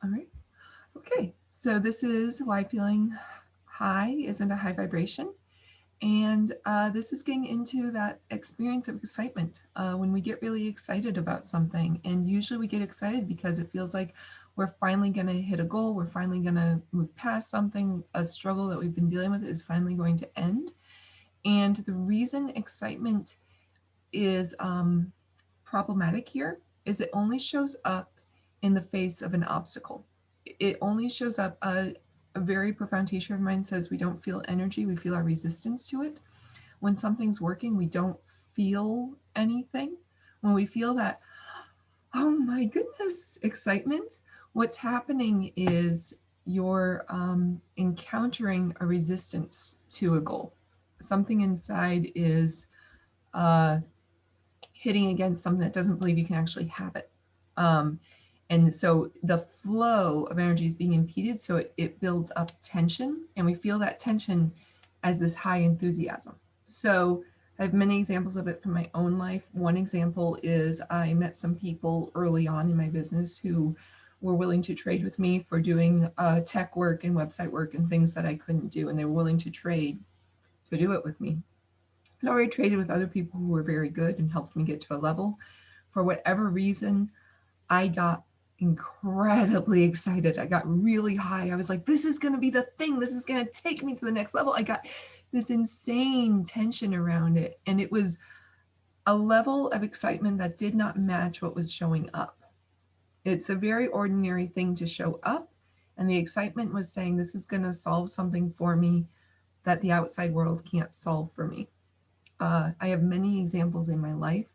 All right. Okay. So this is why feeling high isn't a high vibration. And this is getting into that experience of excitement when we get really excited about something. And usually we get excited because it feels like we're finally going to hit a goal. We're finally going to move past something. A struggle that we've been dealing with is finally going to end. And the reason excitement is problematic here is it only shows up in the face of an obstacle. It only shows up. A very profound teacher of mine says we don't feel energy, we feel our resistance to it. When something's working, we don't feel anything. When we feel that, oh my goodness, excitement, what's happening is you're encountering a resistance to a goal. Something inside is uh, hitting against something that doesn't believe you can actually have it. Um, and so the flow of energy is being impeded, so it builds up tension, and we feel that tension as this high enthusiasm. So I have many examples of it from my own life. One example is I met some people early on in my business who were willing to trade with me for doing tech work and website work and things that I couldn't do, and they were willing to trade to do it with me. I'd already traded with other people who were very good and helped me get to a level. For whatever reason, I got incredibly excited. I got really high. I was like, this is going to be the thing. This is going to take me to the next level. I got this insane tension around it. And it was a level of excitement that did not match what was showing up. It's a very ordinary thing to show up. And the excitement was saying, this is going to solve something for me that the outside world can't solve for me. I have many examples in my life,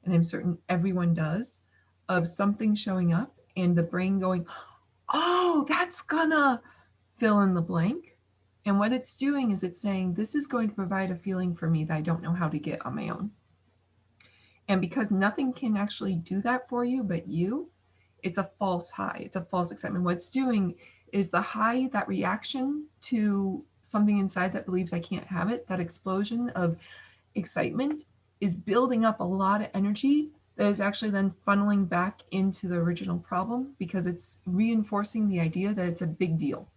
and I'm certain everyone does, of something showing up and the brain going, oh, that's gonna fill in the blank. And what it's doing is it's saying, this is going to provide a feeling for me that I don't know how to get on my own. And because nothing can actually do that for you but you, it's a false high. It's a false excitement. What it's doing is the high, that reaction to something inside that believes I can't have it, that explosion of excitement is building up a lot of energy that is actually then funneling back into the original problem because it's reinforcing the idea that it's a big deal.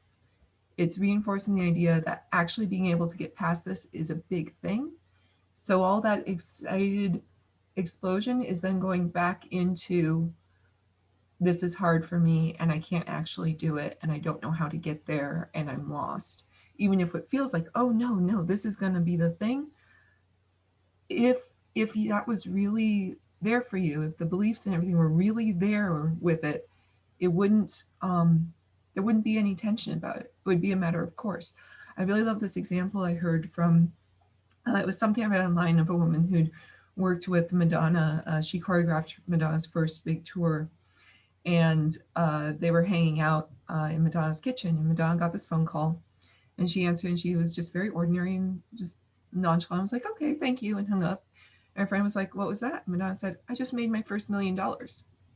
It's reinforcing the idea that actually being able to get past this is a big thing. So all that excited explosion is then going back into, this is hard for me and I can't actually do it and I don't know how to get there and I'm lost. Even if it feels like, oh no, this is going to be the thing, if that was really there for you, if the beliefs and everything were really there with it, it wouldn't there wouldn't be any tension about it. It would be a matter of course. I really love this example I heard from. It was something I read online of a woman who'd worked with Madonna. She choreographed Madonna's first big tour, and they were hanging out in Madonna's kitchen. And Madonna got this phone call, and she answered, and she was just very ordinary and just nonchalant. I was like, okay, thank you, and hung up. And her friend was like, what was that? And Madonna said, I just made my first $1 million. And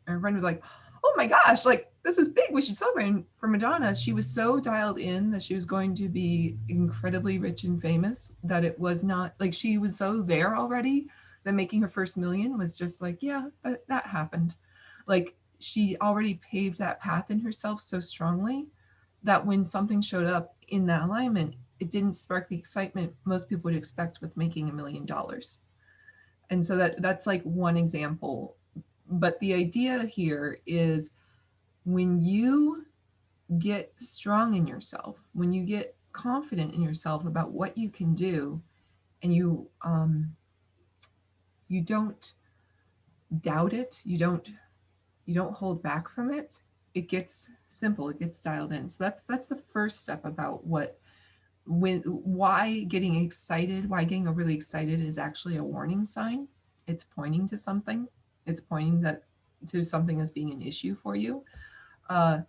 her friend was like, oh my gosh, like this is big. We should celebrate. And for Madonna, she was so dialed in that she was going to be incredibly rich and famous that it was not like she was so there already that making her first million was just like, yeah, that happened. Like she already paved that path in herself so strongly that when something showed up in that alignment, it didn't spark the excitement most people would expect with making $1 million. And so that's like one example. But the idea here is when you get strong in yourself, when you get confident in yourself about what you can do, and you don't doubt it, you don't hold back from it, it gets simple, it gets dialed in. So that's the first step about why getting excited, why getting overly excited is actually a warning sign. It's pointing to something. It's pointing that to something as being an issue for you. Uh,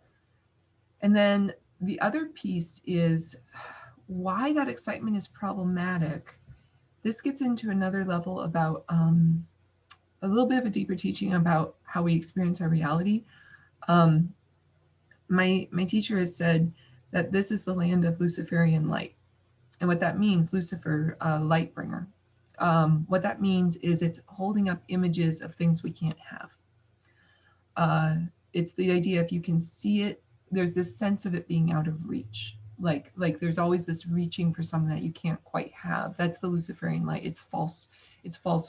and then the other piece is why that excitement is problematic. This gets into another level about a little bit of a deeper teaching about how we experience our reality. Um, my teacher has said that this is the land of Luciferian light. And what that means, Lucifer, light bringer. What that means is it's holding up images of things we can't have. it's the idea if you can see it, there's this sense of it being out of reach. Like there's always this reaching for something that you can't quite have. That's the Luciferian light. It's false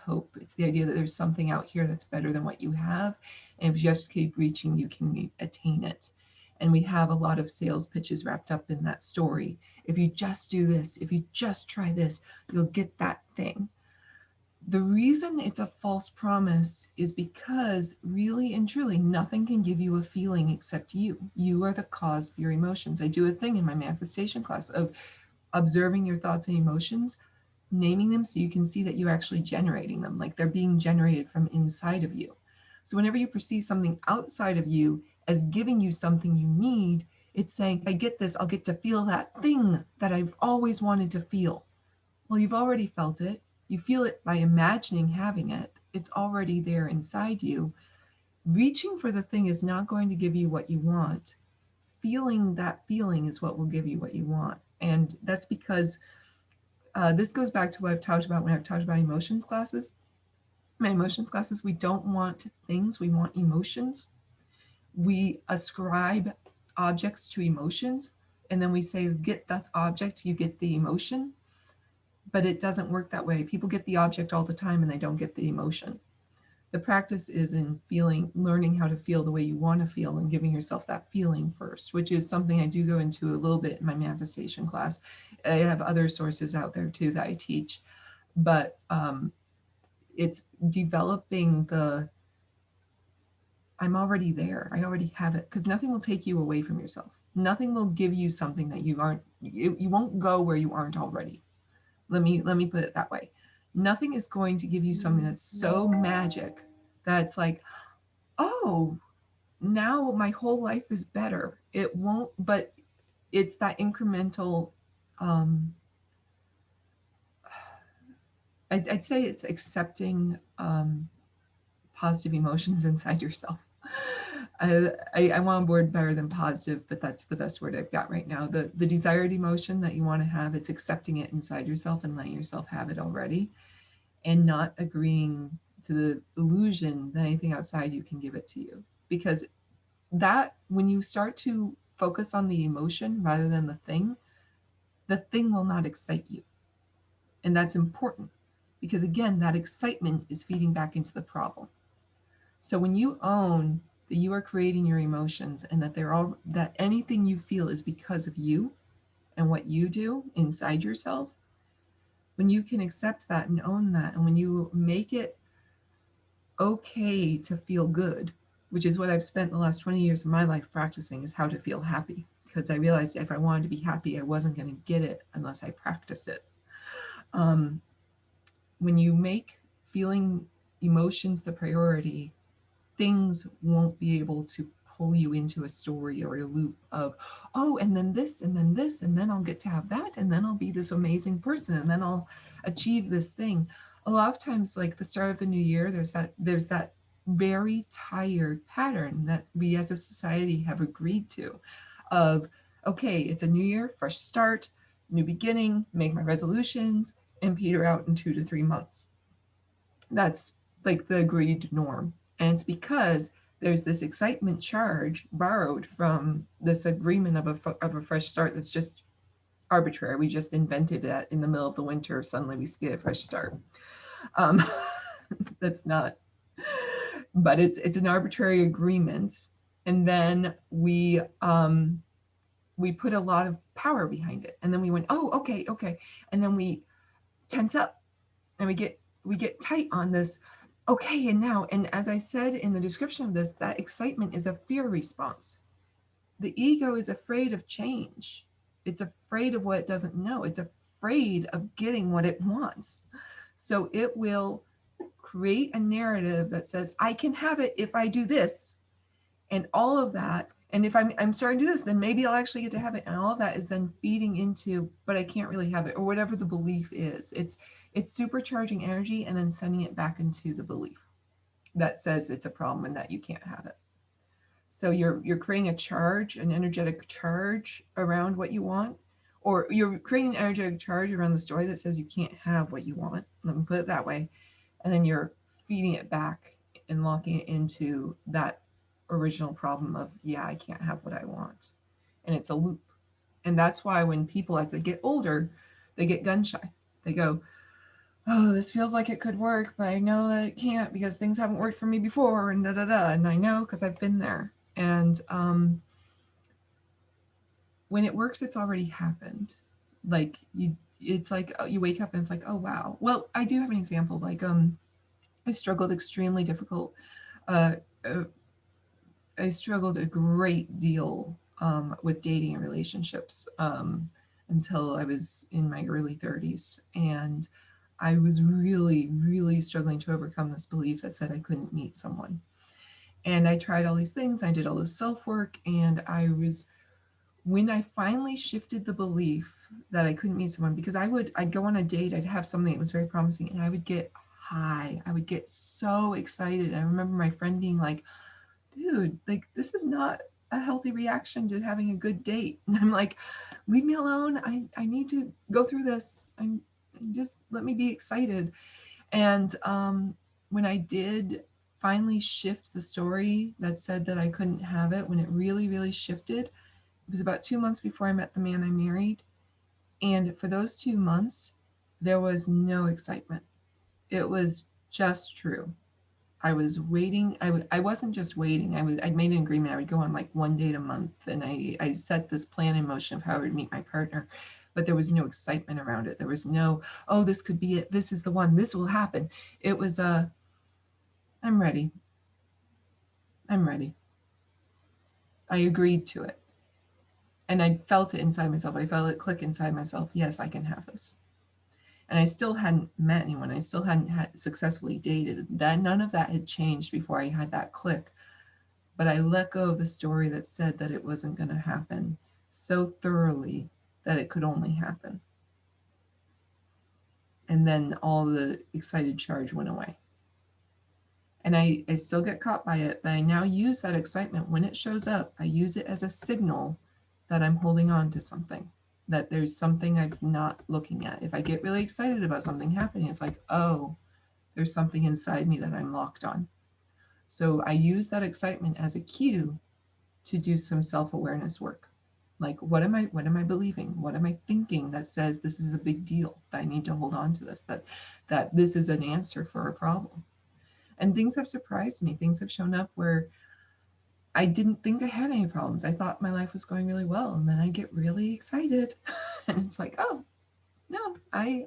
hope. It's the idea that there's something out here that's better than what you have. And if you just keep reaching, you can attain it. And we have a lot of sales pitches wrapped up in that story. If you just do this, if you just try this, you'll get that thing. The reason it's a false promise is because really and truly nothing can give you a feeling except you. You are the cause of your emotions. I do a thing in my manifestation class of observing your thoughts and emotions, naming them so you can see that you're actually generating them, like they're being generated from inside of you. So whenever you perceive something outside of you as giving you something you need, it's saying, if I get this, I'll get to feel that thing that I've always wanted to feel. Well, you've already felt it. You feel it by imagining having it. It's already there inside you. Reaching for the thing is not going to give you what you want. Feeling that feeling is what will give you what you want. And that's because this goes back to what I've talked about when I've talked about emotions classes. My emotions classes, we don't want things, we want emotions. We ascribe objects to emotions, and then we say, get that object, you get the emotion. But it doesn't work that way. People get the object all the time and they don't get the emotion. The practice is in learning how to feel the way you want to feel and giving yourself that feeling first, which is something I do go into a little bit in my manifestation class. I have other sources out there too that I teach, but it's developing I'm already there. I already have it, because nothing will take you away from yourself. Nothing will give you something that you won't go where you aren't already. Let me put it that way. Nothing is going to give you something that's so magic that's like, oh, now my whole life is better. It won't, but it's that incremental. Um, I'd say it's accepting positive emotions inside yourself. I want a word better than positive, but that's the best word I've got right now. The desired emotion that you want to have, it's accepting it inside yourself and letting yourself have it already, and not agreeing to the illusion that anything outside you can give it to you. Because that, when you start to focus on the emotion rather than the thing will not excite you. And that's important because, again, that excitement is feeding back into the problem. So when you own that you are creating your emotions and that anything you feel is because of you and what you do inside yourself, when you can accept that and own that, and when you make it okay to feel good, which is what I've spent the last 20 years of my life practicing, is how to feel happy. Because I realized if I wanted to be happy, I wasn't going to get it unless I practiced it. When you make feeling emotions the priority, things won't be able to pull you into a story or a loop of, oh, and then this, and then this, and then I'll get to have that, and then I'll be this amazing person, and then I'll achieve this thing. A lot of times, like the start of the new year, there's that very tired pattern that we as a society have agreed to of, okay, it's a new year, fresh start, new beginning, make my resolutions, and peter out in 2 to 3 months. That's like the agreed norm. And it's because there's this excitement charge borrowed from this agreement of a fresh start that's just arbitrary. We just invented that in the middle of the winter. Suddenly we get a fresh start. Um, that's not, but it's an arbitrary agreement. And then we put a lot of power behind it. And then we went, oh, okay. And then we tense up and we get tight on this. Okay, and now, and as I said in the description of this, that excitement is a fear response. The ego is afraid of change. It's afraid of what it doesn't know. It's afraid of getting what it wants. So it will create a narrative that says, I can have it if I do this, and all of that. And if I'm starting to do this, then maybe I'll actually get to have it. And all of that is then feeding into, but I can't really have it, or whatever the belief is. It's supercharging energy and then sending it back into the belief that says it's a problem and that you can't have it. So you're creating a charge, an energetic charge around what you want, or you're creating an energetic charge around the story that says you can't have what you want. Let me put it that way. And then you're feeding it back and locking it into that original problem of, yeah, I can't have what I want. And it's a loop. And that's why when people, as they get older, they get gun shy. They go, oh, this feels like it could work, but I know that it can't because things haven't worked for me before, and da da da. And I know because I've been there. And when it works, it's already happened. Like it's like you wake up and it's like, oh wow. Well, I do have an example. Like I struggled extremely difficult. Uh, uh, I struggled a great deal with dating and relationships until I was in my early 30s. And I was really, really struggling to overcome this belief that said I couldn't meet someone. And I tried all these things, I did all this self work, and when I finally shifted the belief that I couldn't meet someone, because I'd go on a date, I'd have something that was very promising, and I would get high. I would get so excited. I remember my friend being like, dude, like this is not a healthy reaction to having a good date. And I'm like, leave me alone. I need to go through this. Just let me be excited. And when I did finally shift the story that said that I couldn't have it, when it really, really shifted, it was about 2 months before I met the man I married. And for those 2 months, there was no excitement. It was just true. I was waiting. I wasn't just waiting. I'd made an agreement. I would go on like one date a month, and I set this plan in motion of how I would meet my partner, but there was no excitement around it. There was no, oh, this could be it. This is the one. This will happen. It was I'm ready. I'm ready. I agreed to it, and I felt it inside myself. I felt it click inside myself. Yes, I can have this. And I still hadn't met anyone. I still hadn't successfully dated. That none of that had changed before I had that click. But I let go of the story that said that it wasn't going to happen so thoroughly that it could only happen. And then all the excited charge went away. And I still get caught by it, but I now use that excitement when it shows up. I use it as a signal that I'm holding on to something, that there's something I'm not looking at. If I get really excited about something happening, it's like, oh, there's something inside me that I'm locked on. So I use that excitement as a cue to do some self-awareness work. Like what am I believing? What am I thinking that says this is a big deal? That I need to hold on to this, that this is an answer for a problem. And things have surprised me. Things have shown up where I didn't think I had any problems. I thought my life was going really well. And then I get really excited. And it's like, oh, no, I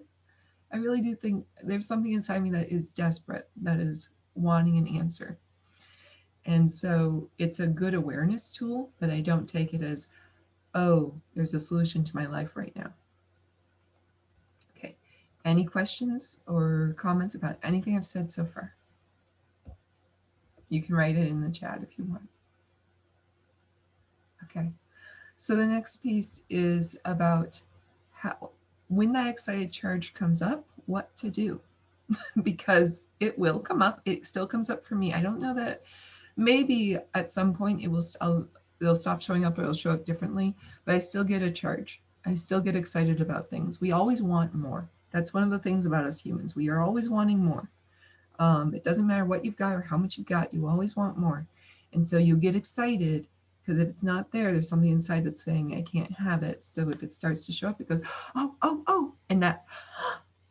really do think there's something inside me that is desperate, that is wanting an answer. And so it's a good awareness tool, but I don't take it as, oh, there's a solution to my life right now. Okay. Any questions or comments about anything I've said so far? You can write it in the chat if you want. Okay. So the next piece is about how, when that excited charge comes up, what to do. Because it will come up. It still comes up for me. I don't know that maybe at some point it'll stop showing up or it'll show up differently, but I still get a charge. I still get excited about things. We always want more. That's one of the things about us humans. We are always wanting more. It doesn't matter what you've got or how much you've got, you always want more. And so you get excited because if it's not there, there's something inside that's saying, I can't have it. So if it starts to show up, it goes, oh, oh, oh. And that,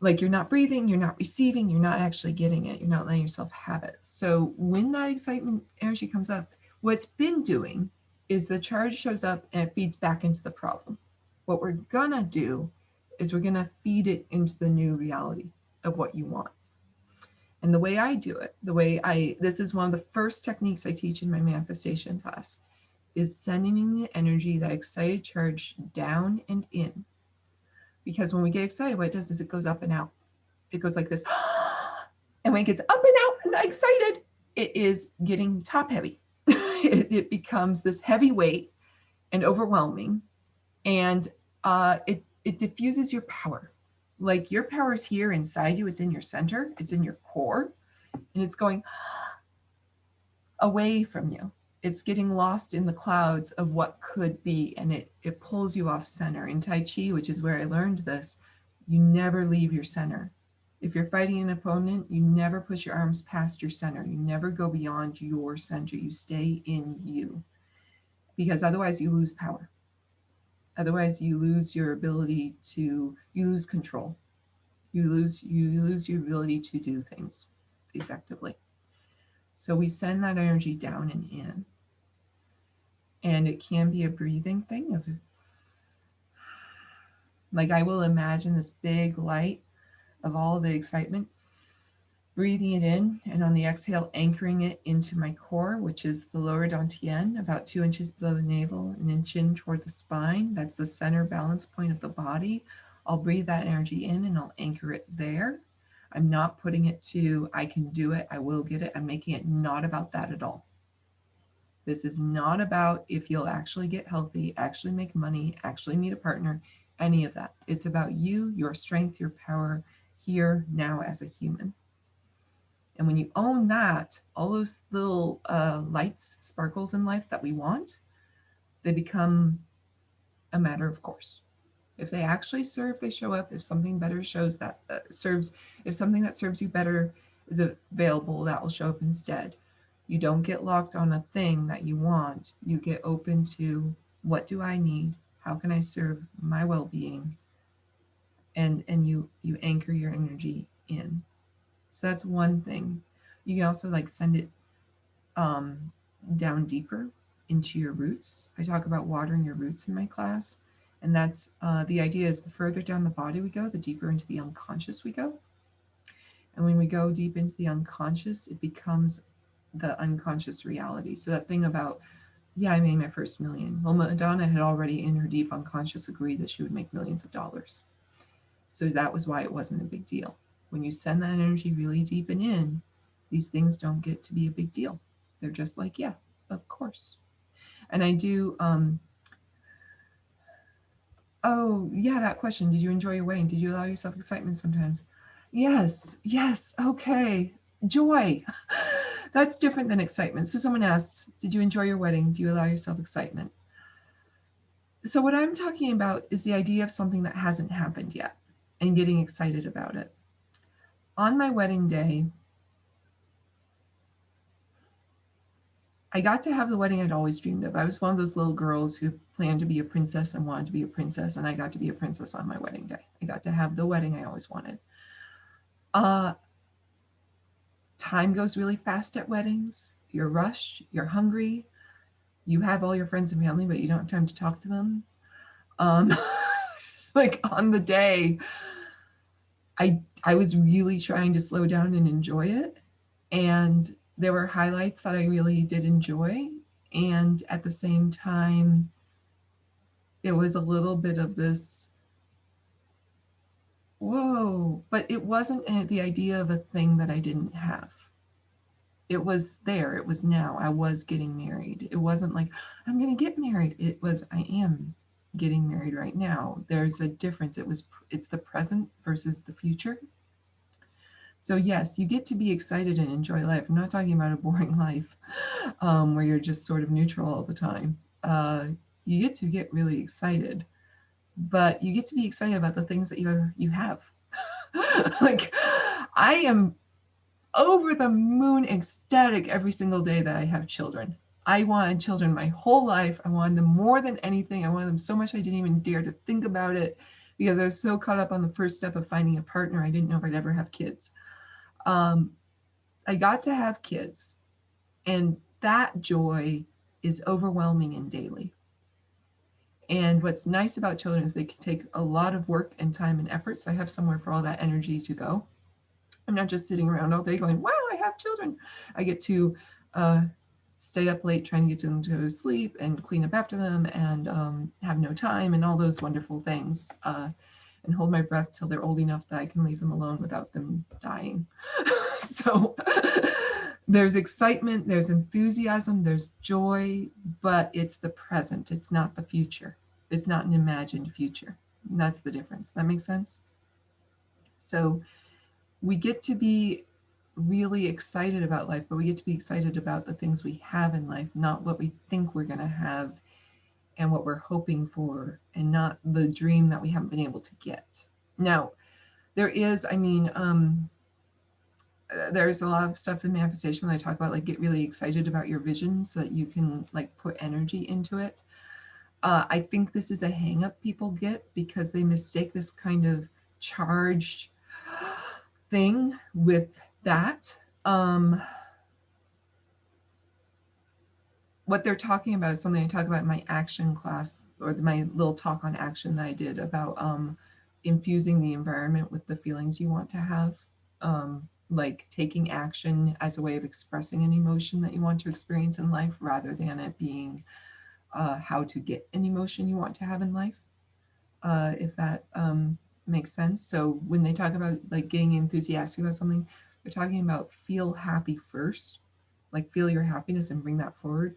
like you're not breathing, you're not receiving, you're not actually getting it, you're not letting yourself have it. So when that excitement energy comes up, what's been doing is the charge shows up and it feeds back into the problem. What we're gonna do is we're gonna feed it into the new reality of what you want. And the way I do it, this is one of the first techniques I teach in my manifestation class, is sending the energy, that excited charge, down and in. Because when we get excited, what it does is it goes up and out. It goes like this. And when it gets up and out and excited, it is getting top heavy. It becomes this heavy weight and overwhelming. And it diffuses your power. Like your power is here inside you. It's in your center. It's in your core. And it's going away from you. It's getting lost in the clouds of what could be. And it pulls you off center. In Tai Chi, which is where I learned this, you never leave your center. If you're fighting an opponent, you never push your arms past your center. You never go beyond your center. You stay in you, because otherwise you lose power. Otherwise you lose your ability to, you lose control. You lose your ability to do things effectively. So we send that energy down and in. And it can be a breathing thing of, like, I will imagine this big light of all the excitement, breathing it in, and on the exhale, anchoring it into my core, which is the lower dantian, about 2 inches below the navel, an inch in toward the spine. That's the center balance point of the body. I'll breathe that energy in and I'll anchor it there. I'm not putting it to, I can do it, I will get it. I'm making it not about that at all. This is not about if you'll actually get healthy, actually make money, actually meet a partner, any of that. It's about you, your strength, your power here, now as a human. And when you own that, all those little lights, sparkles in life that we want, they become a matter of course. If they actually serve, they show up. If something better shows that serves, if something that serves you better is available, that will show up instead. You don't get locked on a thing that you want. You get open to, what do I need? How can I serve my well-being? And you anchor your energy in. So that's one thing. You can also like send it down deeper into your roots. I talk about watering your roots in my class. And that's the idea is the further down the body we go, the deeper into the unconscious we go. And when we go deep into the unconscious, it becomes the unconscious reality. So that thing about, yeah, I made my first million. Well, Madonna had already in her deep unconscious agreed that she would make millions of dollars. So that was why it wasn't a big deal. When you send that energy really deep and in, these things don't get to be a big deal. They're just like, yeah, of course. And I do, oh, yeah, that question. Did you enjoy your wedding? Did you allow yourself excitement sometimes? Yes, yes, okay. Joy. That's different than excitement. So someone asked, did you enjoy your wedding? Do you allow yourself excitement? So what I'm talking about is the idea of something that hasn't happened yet and getting excited about it. On my wedding day, I got to have the wedding I'd always dreamed of. I was one of those little girls who planned to be a princess and wanted to be a princess, and I got to be a princess on my wedding day. I got to have the wedding I always wanted. Time goes really fast at weddings. You're rushed, you're hungry, you have all your friends and family, but you don't have time to talk to them. Like on the day, I was really trying to slow down and enjoy it. And there were highlights that I really did enjoy. And at the same time, it was a little bit of this, whoa, but it wasn't the idea of a thing that I didn't have. It was there, it was now. I was getting married. It wasn't like, I'm going to get married. It was, I am getting married right now. There's a difference. It's the present versus the future. So yes, you get to be excited and enjoy life. I'm not talking about a boring life where you're just sort of neutral all the time. You get to get really excited, but you get to be excited about the things that you have. Like I am over the moon ecstatic every single day that I have children. I wanted children my whole life. I wanted them more than anything. I wanted them so much I didn't even dare to think about it because I was so caught up on the first step of finding a partner. I didn't know if I'd ever have kids. I got to have kids, and that joy is overwhelming and daily. And what's nice about children is they can take a lot of work and time and effort. So I have somewhere for all that energy to go. I'm not just sitting around all day going, wow, I have children. I get to stay up late trying to get them to sleep and clean up after them and have no time and all those wonderful things. And hold my breath till they're old enough that I can leave them alone without them dying. So there's excitement, there's enthusiasm, there's joy, but it's the present. It's not the future. It's not an imagined future. And that's the difference. That makes sense? So we get to be really excited about life, but we get to be excited about the things we have in life, not what we think we're going to have and what we're hoping for, and not the dream that we haven't been able to get. Now, There is, there's a lot of stuff in manifestation when I talk about like get really excited about your vision so that you can like put energy into it. I think this is a hang up people get because they mistake this kind of charged thing with that. What they're talking about is something I talk about in my action class or my little talk on action that I did about infusing the environment with the feelings you want to have. Like taking action as a way of expressing an emotion that you want to experience in life rather than it being how to get an emotion you want to have in life, if that makes sense. So when they talk about like getting enthusiastic about something, they're talking about feel happy first, like feel your happiness and bring that forward.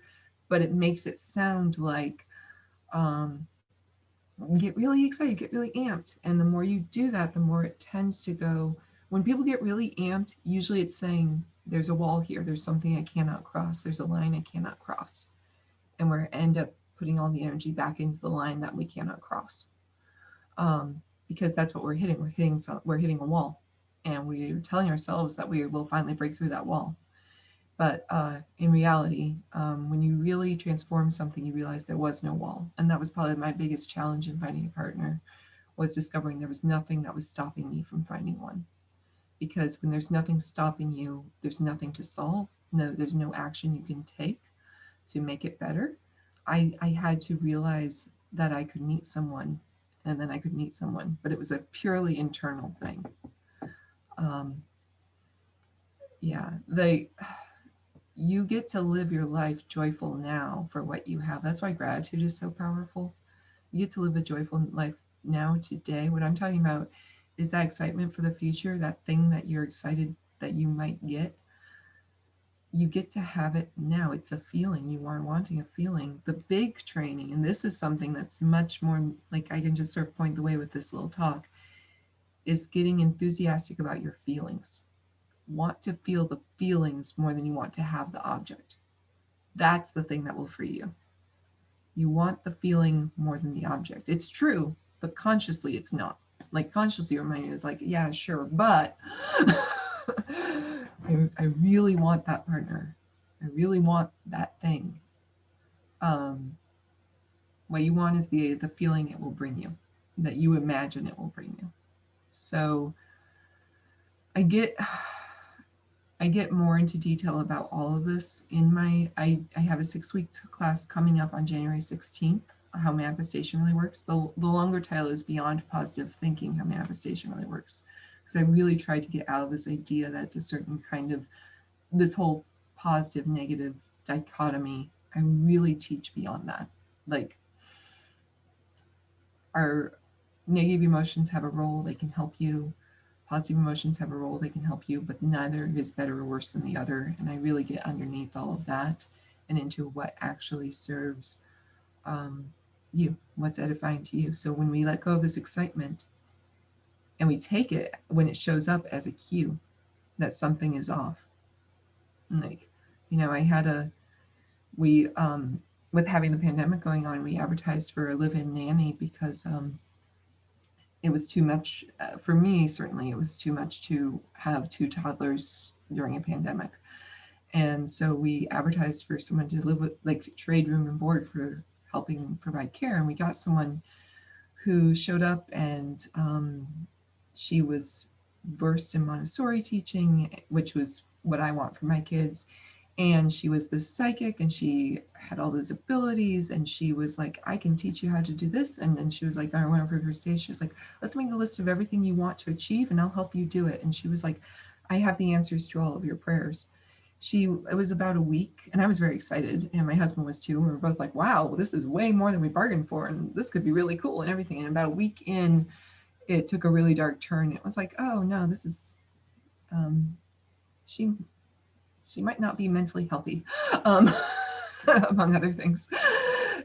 But it makes it sound like um, get really excited, get really amped. And the more you do that, the more it tends to go. When people get really amped, usually it's saying, there's a wall here, there's something I cannot cross, there's a line I cannot cross. And we end up putting all the energy back into the line that we cannot cross. Because that's what we're hitting. We're hitting a wall, and we're telling ourselves that we will finally break through that wall. But in reality, when you really transform something, you realize there was no wall, and that was probably my biggest challenge in finding a partner, was discovering there was nothing that was stopping me from finding one. Because when there's nothing stopping you, there's nothing to solve. No, there's no action you can take to make it better. I had to realize that I could meet someone and then I could meet someone, but it was a purely internal thing. Um, yeah, you get to live your life joyful now for what you have. That's why gratitude is so powerful. You get to live a joyful life now, today. What I'm talking about is that excitement for the future, that thing that you're excited that you might get. You get to have it now. It's a feeling. You are wanting a feeling. The big training, and this is something that's much more like I can just sort of point the way with this little talk, is getting enthusiastic about your feelings. Want to feel the feelings more than you want to have the object. That's the thing that will free you. You want the feeling more than the object. It's true, but consciously it's not. Like consciously your mind is like, yeah, sure, but I really want that partner. I really want that thing. Um, what you want is the feeling it will bring you, that you imagine it will bring you. So I get I get more into detail about all of this in my I have a 6-week class coming up on January 16th, how manifestation really works. The longer title is Beyond Positive Thinking, how manifestation really works. Because I really tried to get out of this idea that it's a certain kind of this whole positive negative dichotomy. I really teach beyond that. Like our negative emotions have a role, they can help you. Positive emotions have a role, they can help you, but neither is better or worse than the other. And I really get underneath all of that and into what actually serves um, you, what's edifying to you. So when we let go of this excitement and we take it when it shows up as a cue that something is off, like, I had we, with having the pandemic going on, we advertised for a live in nanny because it was too much for me. Certainly it was too much to have 2 toddlers during a pandemic, and so we advertised for someone to live with, like, trade room and board for helping provide care. And we got someone who showed up, and she was versed in Montessori teaching, which was what I want for my kids. And she was this psychic, and she had all those abilities, and she was like, I can teach you how to do this. And then she was like, I went over to her stage, she was like, let's make a list of everything you want to achieve and I'll help you do it. And she was like, I have the answers to all of your prayers. It was about a week, and I was very excited, and my husband was too. We were both like, wow, this is way more than we bargained for, and this could be really cool and everything. And about a week in, it took a really dark turn. It was like, oh no, this is um, she she might not be mentally healthy, um, among other things.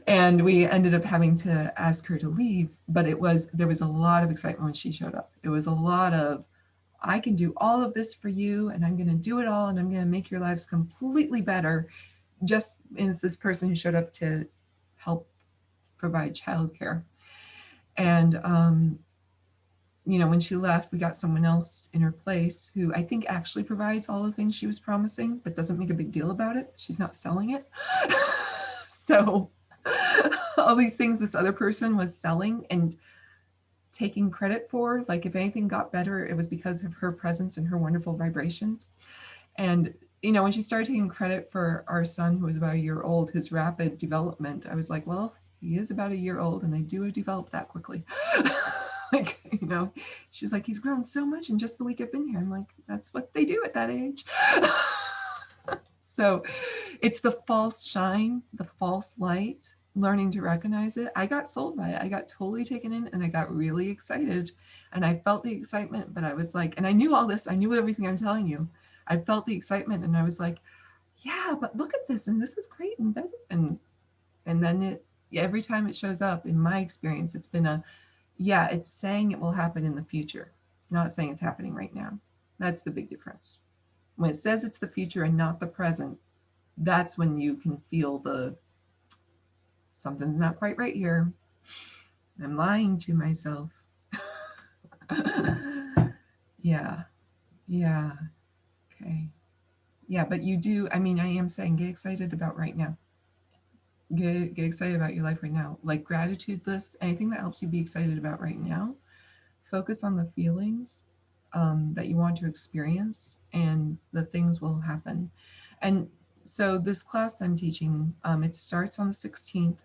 And we ended up having to ask her to leave. But there was a lot of excitement when she showed up. It was a lot of, I can do all of this for you, and I'm going to do it all, and I'm going to make your lives completely better. Just as this person who showed up to help provide childcare. And when she left, we got someone else in her place who I think actually provides all the things she was promising, but doesn't make a big deal about it. She's not selling it. So all these things this other person was selling and taking credit for, like if anything got better, it was because of her presence and her wonderful vibrations. And when she started taking credit for our son, who was about a year old, his rapid development, I was like, well, he is about a year old and they do develop that quickly. Like, she was like, he's grown so much in just the week I've been here. I'm like, that's what they do at that age. So it's the false shine, the false light, learning to recognize it. I got sold by it. I got totally taken in and I got really excited. And I felt the excitement, but I was like, and I knew all this, I knew everything I'm telling you. I felt the excitement and I was like, yeah, but look at this, and this is great and better. And then every time it shows up in my experience, it's been it's saying it will happen in the future. It's not saying it's happening right now. That's the big difference. When it says it's the future and not the present, that's when you can feel something's not quite right here. I'm lying to myself. Yeah. Yeah. Okay. Yeah, but you do, I am saying get excited about right now. Get excited about your life right now. Like gratitude lists, anything that helps you be excited about right now. Focus on the feelings that you want to experience, and the things will happen. And so this class I'm teaching, it starts on the 16th.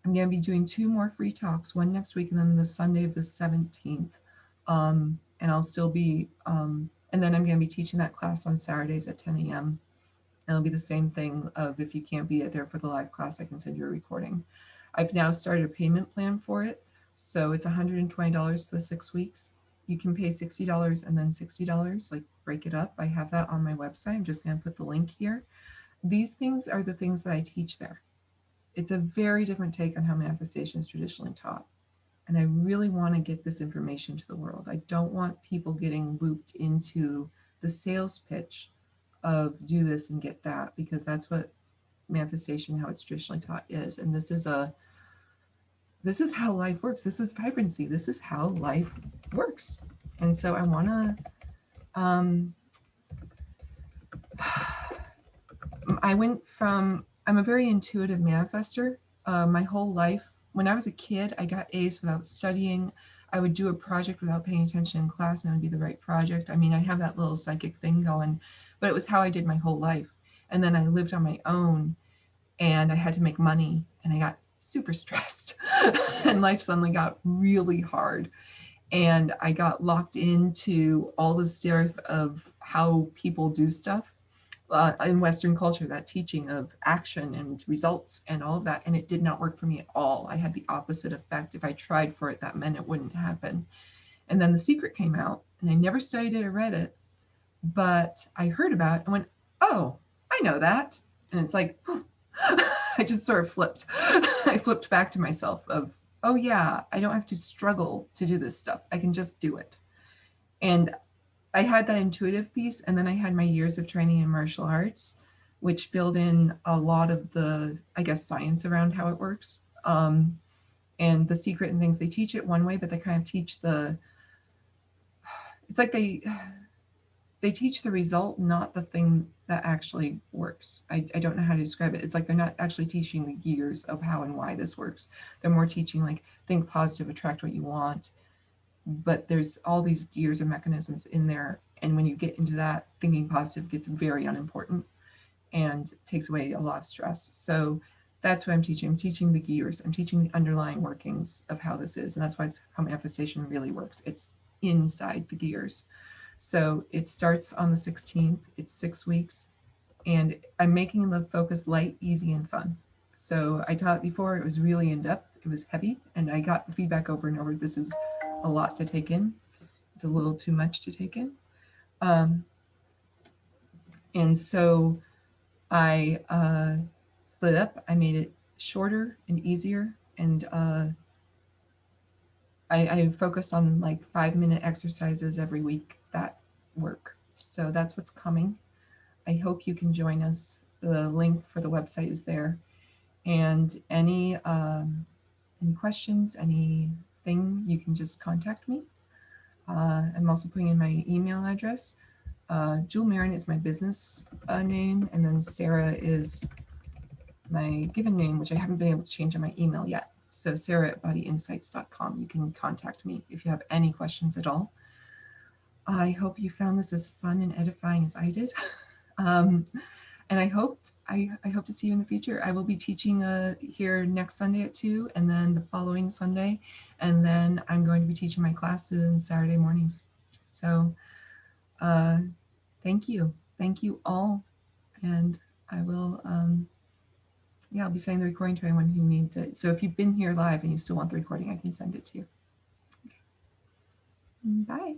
I'm going to be doing 2 more free talks, one next week and then the Sunday of the 17th. And I'll still be, and then I'm going to be teaching that class on Saturdays at 10 a.m. It'll be the same thing of if you can't be there for the live class, I can send you a recording. I've now started a payment plan for it. So it's $120 for the 6 weeks. You can pay $60 and then $60, like break it up. I have that on my website. I'm just going to put the link here. These things are the things that I teach there. It's a very different take on how manifestation is traditionally taught. And I really want to get this information to the world. I don't want people getting looped into the sales pitch of do this and get that, because that's what manifestation, how it's traditionally taught, is. And this is how life works. This is vibrancy. This is how life works. And so I want to, I'm a very intuitive manifester. My whole life, when I was a kid, I got A's without studying. I would do a project without paying attention in class and it would be the right project. I have that little psychic thing going, but it was how I did my whole life. And then I lived on my own and I had to make money and I got super stressed and life suddenly got really hard. And I got locked into all the stuff of how people do stuff in Western culture, that teaching of action and results and all of that. And it did not work for me at all. I had the opposite effect. If I tried for it, that meant it wouldn't happen. And then The Secret came out and I never studied it or read it, but I heard about it and went, oh, I know that. And it's like, I just sort of flipped. I flipped back to myself of, oh yeah, I don't have to struggle to do this stuff. I can just do it. And I had that intuitive piece, and then I had my years of training in martial arts, which filled in a lot of the, I guess, science around how it works. And The Secret and things, they teach it one way, but they kind of teach it's like they teach the result, not the thing that actually works. I don't know how to describe it. It's like they're not actually teaching the gears of how and why this works. They're more teaching like think positive, attract what you want. But there's all these gears and mechanisms in there. And when you get into that, thinking positive gets very unimportant and takes away a lot of stress. So that's what I'm teaching. I'm teaching the gears. I'm teaching the underlying workings of how this is. And that's why it's how manifestation really works. It's inside the gears. So it starts on the 16th. It's 6 weeks. And I'm making the focus light, easy, and fun. So I taught it before. It was really in depth. It was heavy. And I got the feedback over and over. This is a lot to take in. It's a little too much to take in. And so I split it up. I made it shorter and easier. And I focused on like 5-minute exercises every week that work. So that's what's coming. I hope you can join us. The link for the website is there. And any questions, anything, you can just contact me. I'm also putting in my email address. Jewel Marin is my business name, and then Sarah is my given name, which I haven't been able to change on my email yet. So sarah@bodyinsights.com. You can contact me if you have any questions at all. I hope you found this as fun and edifying as I did. um, and I hope to see you in the future. I will be teaching here next Sunday at 2, and then the following Sunday, and then I'm going to be teaching my classes on Saturday mornings. So uh, thank you. Thank you all. And I will, yeah, I'll be sending the recording to anyone who needs it. So if you've been here live and you still want the recording, I can send it to you. Okay. Bye.